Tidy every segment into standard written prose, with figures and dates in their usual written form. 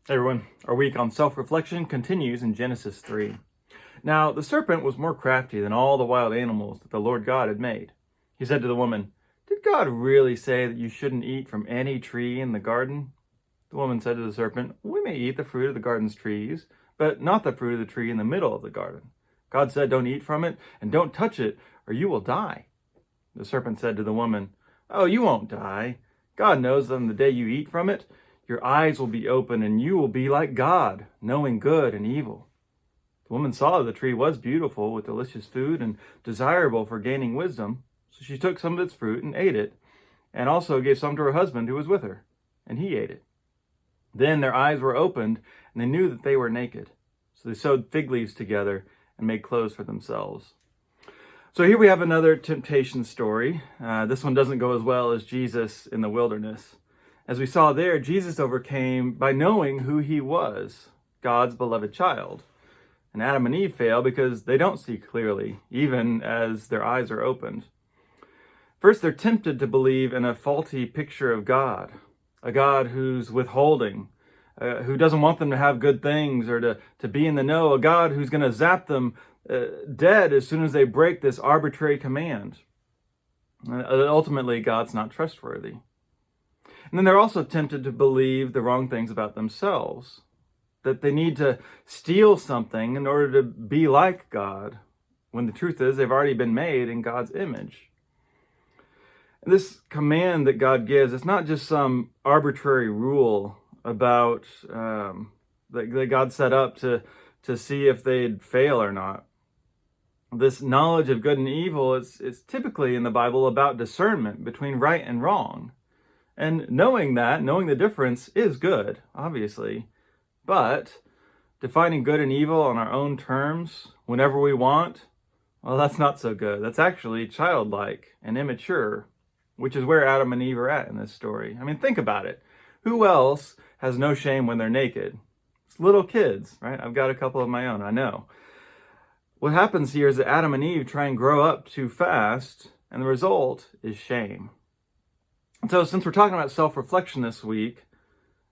Hey everyone, our week on self-reflection continues in Genesis 3. Now, the serpent was more crafty than all the wild animals that the Lord God had made. He said to the woman, "Did God really say that you shouldn't eat from any tree in the garden?" The woman said to the serpent, "We may eat the fruit of the garden's trees, but not the fruit of the tree in the middle of the garden. God said, 'Don't eat from it, and don't touch it, or you will die.'" The serpent said to the woman, "Oh, you won't die. God knows that on the day you eat from it, your eyes will be open and you will be like God, knowing good and evil." The woman saw that the tree was beautiful with delicious food and desirable for gaining wisdom. So she took some of its fruit and ate it, and also gave some to her husband who was with her, and he ate it. Then their eyes were opened, and they knew that they were naked. So they sewed fig leaves together and made clothes for themselves. So here we have another temptation story. This one doesn't go as well as Jesus in the wilderness. As we saw there, Jesus overcame by knowing who he was, God's beloved child. And Adam and Eve fail because they don't see clearly, even as their eyes are opened. First, they're tempted to believe in a faulty picture of God, a God who's withholding, who doesn't want them to have good things or to be in the know, a God who's going to zap them dead as soon as they break this arbitrary command. Ultimately, God's not trustworthy. And then they're also tempted to believe the wrong things about themselves, that they need to steal something in order to be like God, when the truth is they've already been made in God's image. And this command that God gives, it's not just some arbitrary rule about that God set up to see if they'd fail or not. This knowledge of good and evil is typically in the Bible about discernment between right and wrong. And knowing the difference is good, obviously. But defining good and evil on our own terms, whenever we want, well, that's not so good. That's actually childlike and immature, which is where Adam and Eve are at in this story. I mean, think about it. Who else has no shame when they're naked? It's little kids, right? I've got a couple of my own, I know. What happens here is that Adam and Eve try and grow up too fast, and the result is shame. And so since we're talking about self-reflection this week,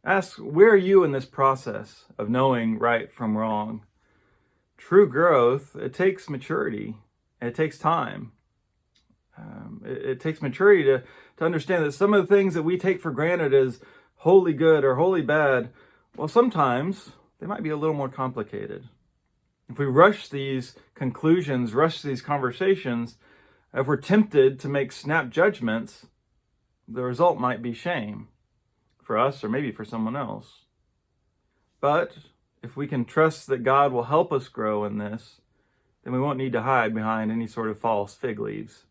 ask, where are you in this process of knowing right from wrong? True growth, it takes maturity. It takes time. It takes maturity to understand that some of the things that we take for granted as wholly good or wholly bad, well, sometimes they might be a little more complicated. If we rush these conclusions, rush these conversations, if we're tempted to make snap judgments, the result might be shame for us or maybe for someone else. But if we can trust that God will help us grow in this, then we won't need to hide behind any sort of false fig leaves.